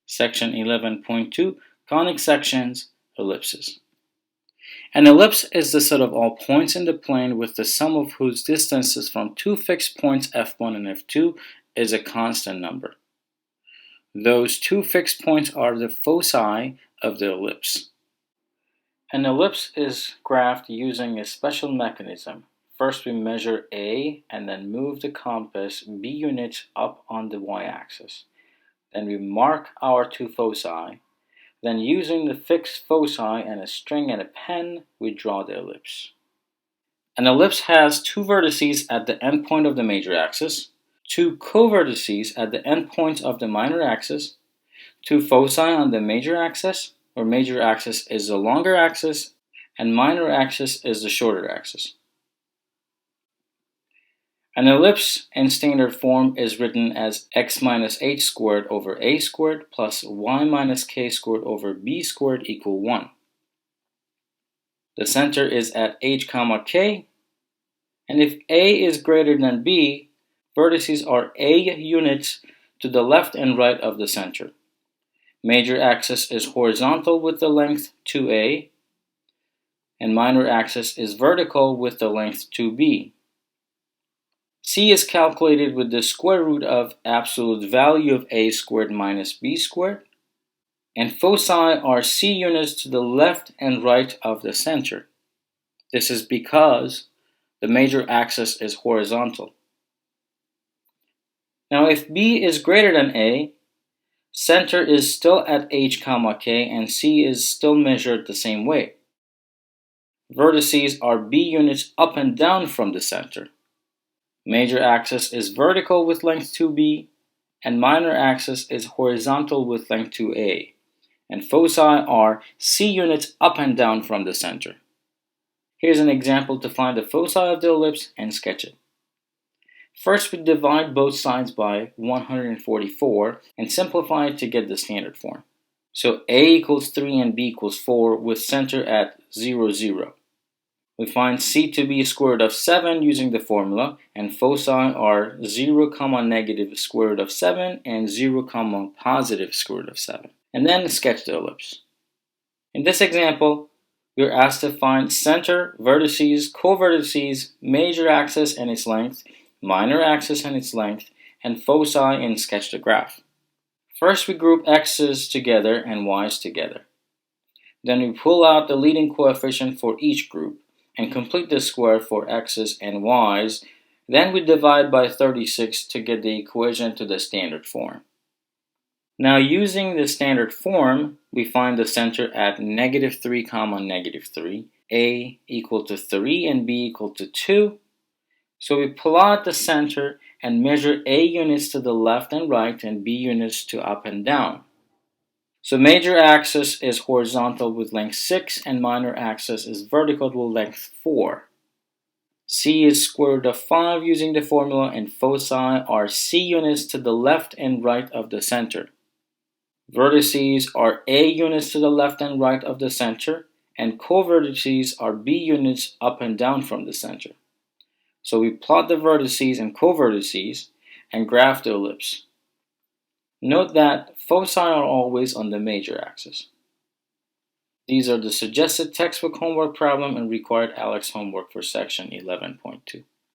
Section 11.2, Conic sections, ellipses. An ellipse is the set of all points in the plane with the sum of whose distances from two fixed points f1 and f2 is a constant number. Those two fixed points are the foci of the ellipse. An ellipse is graphed using a special mechanism. First we measure A and then move the compass B units up on the y-axis. Then we mark our two foci. Then using the fixed foci and a string and a pen, we draw the ellipse. An ellipse has two vertices at the endpoint of the major axis, two co-vertices at the endpoints of the minor axis, two foci on the major axis, where major axis is the longer axis and minor axis is the shorter axis. An ellipse in standard form is written as x minus h squared over a squared plus y minus k squared over b squared equal 1. The center is at h comma k, and if a is greater than b, vertices are a units to the left and right of the center. Major axis is horizontal with the length 2a, and minor axis is vertical with the length 2b. C is calculated with the square root of absolute value of a squared minus b squared, and foci are C units to the left and right of the center. This is because the major axis is horizontal. Now if b is greater than a, center is still at h comma k and C is still measured the same way. Vertices are b units up and down from the center. Major axis is vertical with length 2b, and minor axis is horizontal with length 2a, and foci are C units up and down from the center. Here's an example to find the foci of the ellipse and sketch it. First, we divide both sides by 144 and simplify it to get the standard form. So a equals 3 and b equals 4 with center at 0, 0. We find c to be square root of 7 using the formula, and foci are 0, negative square root of 7 and 0, positive square root of 7. And then sketch the ellipse. In this example, we are asked to find center, vertices, co-vertices, major axis and its length, minor axis and its length, and foci, and sketch the graph. First we group x's together and y's together. Then we pull out the leading coefficient for each group and complete the square for x's and y's. Then we divide by 36 to get the equation to the standard form. Now using the standard form, we find the center at negative 3, negative 3, a equal to 3 and b equal to 2. So we plot the center and measure a units to the left and right and b units to up and down. So major axis is horizontal with length 6 and minor axis is vertical with length 4. C is square root of 5 using the formula, and foci are C units to the left and right of the center. Vertices are A units to the left and right of the center, and co-vertices are B units up and down from the center. So we plot the vertices and co-vertices and graph the ellipse. Note that foci are always on the major axis. These are the suggested textbook homework problem and required ALEKS homework for section 11.2.